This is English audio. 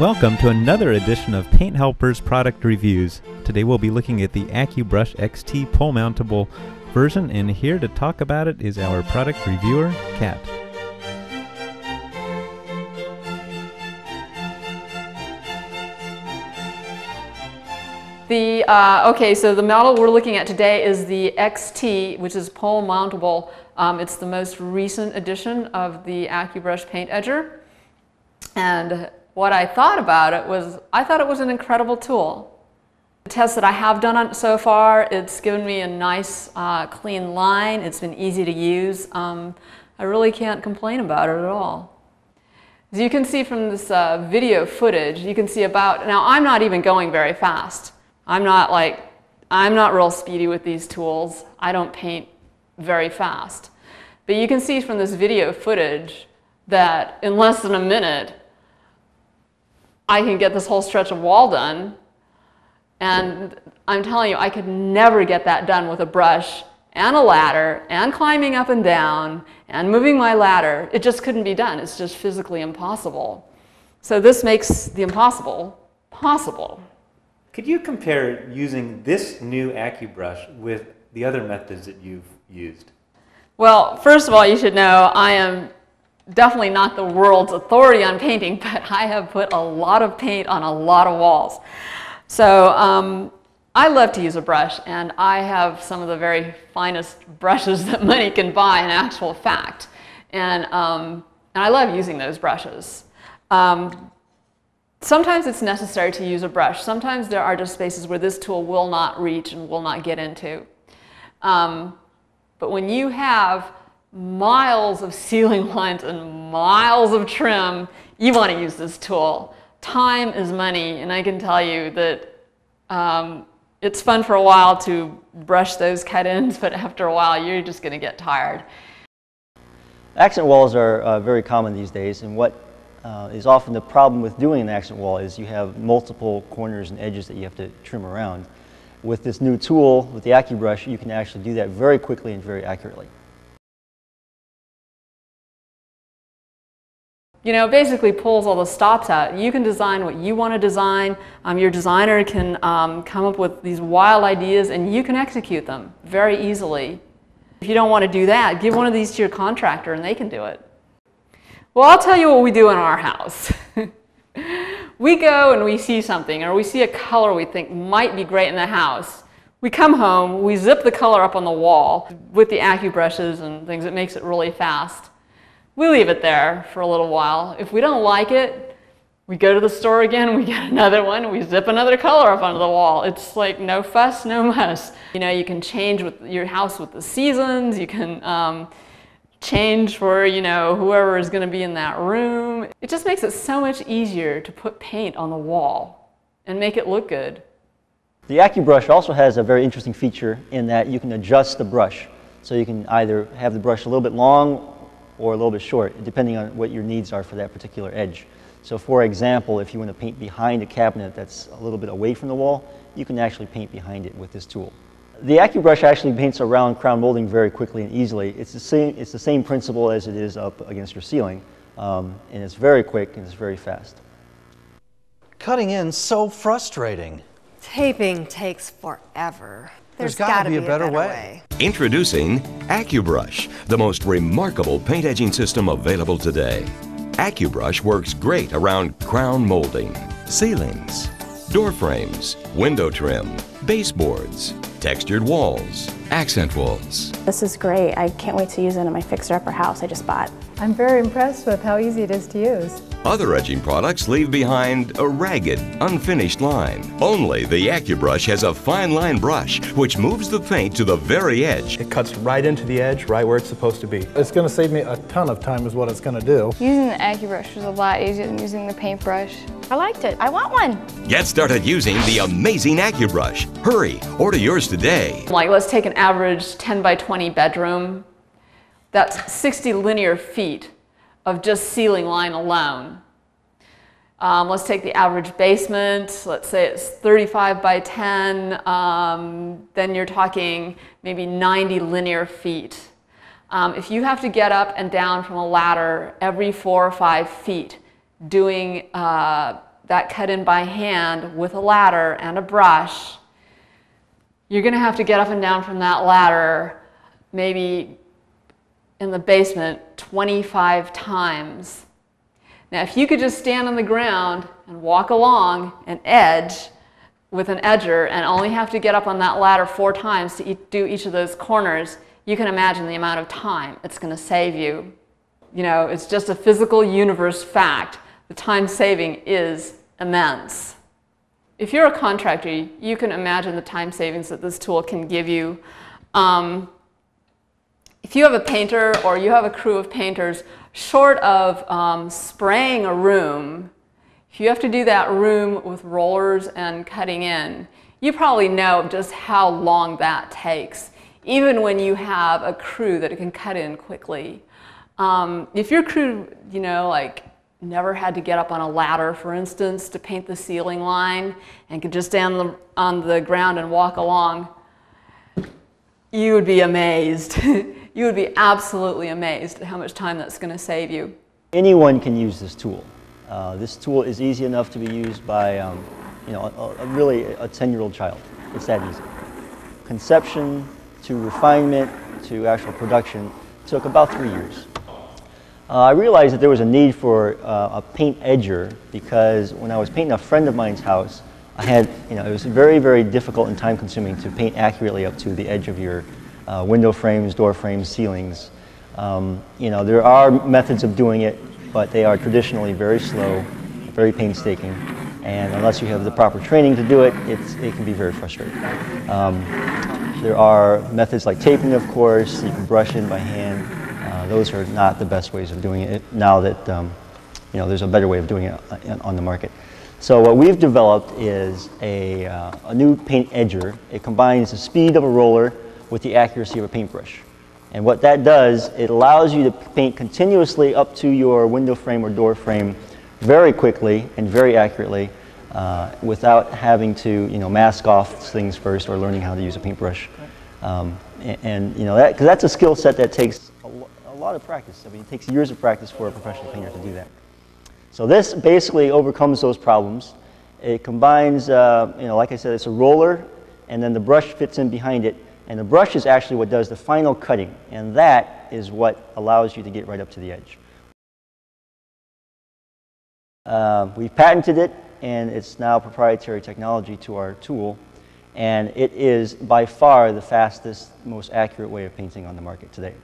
Welcome to another edition of Paint Helpers Product Reviews. Today we'll be looking at the AccuBrush XT pole mountable version, and here to talk about it is our product reviewer, Kat. So the model we're looking at today is the XT, which is pole mountable. It's the most recent edition of the AccuBrush paint edger. And what I thought about it was, I thought it was an incredible tool. The tests that I have done on it so far, it's given me a nice clean line. It's been easy to use. I really can't complain about it at all. As you can see from this video footage, you can see now I'm not even going very fast. I'm not real speedy with these tools. I don't paint very fast. But you can see from this video footage that in less than a minute, I can get this whole stretch of wall done. And I'm telling you, I could never get that done with a brush and a ladder and climbing up and down and moving my ladder. It just couldn't be done. It's just physically impossible. So this makes the impossible possible. Could you compare using this new AccuBrush with the other methods that you've used? Well, first of all, you should know I am definitely not the world's authority on painting, but I have put a lot of paint on a lot of walls. So I love to use a brush, and I have some of the very finest brushes that money can buy in actual fact. And I love using those brushes. Sometimes it's necessary to use a brush. Sometimes there are just spaces where this tool will not reach and will not get into. But when you have miles of ceiling lines and miles of trim, you want to use this tool. Time is money, and I can tell you that it's fun for a while to brush those cut-ins, but after a while you're just going to get tired. Accent walls are very common these days, and what is often the problem with doing an accent wall is you have multiple corners and edges that you have to trim around. With this new tool, with the AccuBrush, you can actually do that very quickly and very accurately. You know, it basically pulls all the stops out. You can design what you want to design. Your designer can come up with these wild ideas, and you can execute them very easily. If you don't want to do that, give one of these to your contractor and they can do it. Well, I'll tell you what we do in our house. We go and we see something, or we see a color we think might be great in the house. We come home, we zip the color up on the wall with the AccuBrushes and things. It makes it really fast. We leave it there for a little while. If we don't like it, we go to the store again, we get another one, we zip another color up onto the wall. It's like no fuss, no muss. You know, you can change with your house with the seasons. You can change for, you know, whoever is going to be in that room. It just makes it so much easier to put paint on the wall and make it look good. The AccuBrush also has a very interesting feature in that you can adjust the brush. So you can either have the brush a little bit long or a little bit short, depending on what your needs are for that particular edge. So for example, if you want to paint behind a cabinet that's a little bit away from the wall, you can actually paint behind it with this tool. The AccuBrush actually paints around crown molding very quickly and easily. It's the same principle as it is up against your ceiling, and it's very quick and it's very fast. Cutting in so frustrating. Taping takes forever. There's got to be a better way. Introducing AccuBrush, the most remarkable paint edging system available today. AccuBrush works great around crown molding, ceilings, door frames, window trim, baseboards, textured walls, accent walls. This is great. I can't wait to use it in my fixer-upper house I just bought. I'm very impressed with how easy it is to use. Other edging products leave behind a ragged, unfinished line. Only the AccuBrush has a fine line brush which moves the paint to the very edge. It cuts right into the edge, right where it's supposed to be. It's going to save me a ton of time is what it's going to do. Using the AccuBrush was a lot easier than using the paintbrush. I liked it. I want one. Get started using the amazing AccuBrush. Hurry, order yours today. Like, let's take an average 10 by 20 bedroom. That's 60 linear feet of just ceiling line alone. Let's take the average basement. Let's say it's 35 by 10. Then you're talking maybe 90 linear feet. If you have to get up and down from a ladder every 4 or 5 feet doing that that cut in by hand with a ladder and a brush, you're going to have to get up and down from that ladder maybe in the basement 25 times. Now, if you could just stand on the ground and walk along an edge with an edger and only have to get up on that ladder 4 times to do each of those corners, you can imagine the amount of time it's going to save you. You know, it's just a physical universe fact. The time saving is immense. If you're a contractor, you can imagine the time savings that this tool can give you. If you have a painter or you have a crew of painters, short of spraying a room, if you have to do that room with rollers and cutting in, you probably know just how long that takes, even when you have a crew that can cut in quickly. If your crew, you know, like never had to get up on a ladder, for instance, to paint the ceiling line and could just stand on the ground and walk along, you would be amazed. You would be absolutely amazed at how much time that's going to save you. Anyone can use this tool. This tool is easy enough to be used by you know, really a 10-year-old child. It's that easy. Conception to refinement to actual production took about 3 years. I realized that there was a need for a paint edger because when I was painting a friend of mine's house, I had, you know, it was very, very difficult and time consuming to paint accurately up to the edge of your window frames, door frames, ceilings. You know, there are methods of doing it, but they are traditionally very slow, very painstaking, and unless you have the proper training to do it, it can be very frustrating. There are methods like taping, of course. You can brush in by hand. Those are not the best ways of doing it now that you know, there's a better way of doing it on the market. So what we've developed is a new paint edger. It combines the speed of a roller with the accuracy of a paintbrush. And what that does, it allows you to paint continuously up to your window frame or door frame very quickly and very accurately without having to, you know, mask off things first or learning how to use a paintbrush. And you know, because that's a skill set that takes a lot of practice. I mean, it takes years of practice for a professional painter to do that. So this basically overcomes those problems. It combines, you know, like I said, it's a roller, and then the brush fits in behind it. And the brush is actually what does the final cutting, and that is what allows you to get right up to the edge. We've patented it, and it's now proprietary technology to our tool, and it is by far the fastest, most accurate way of painting on the market today.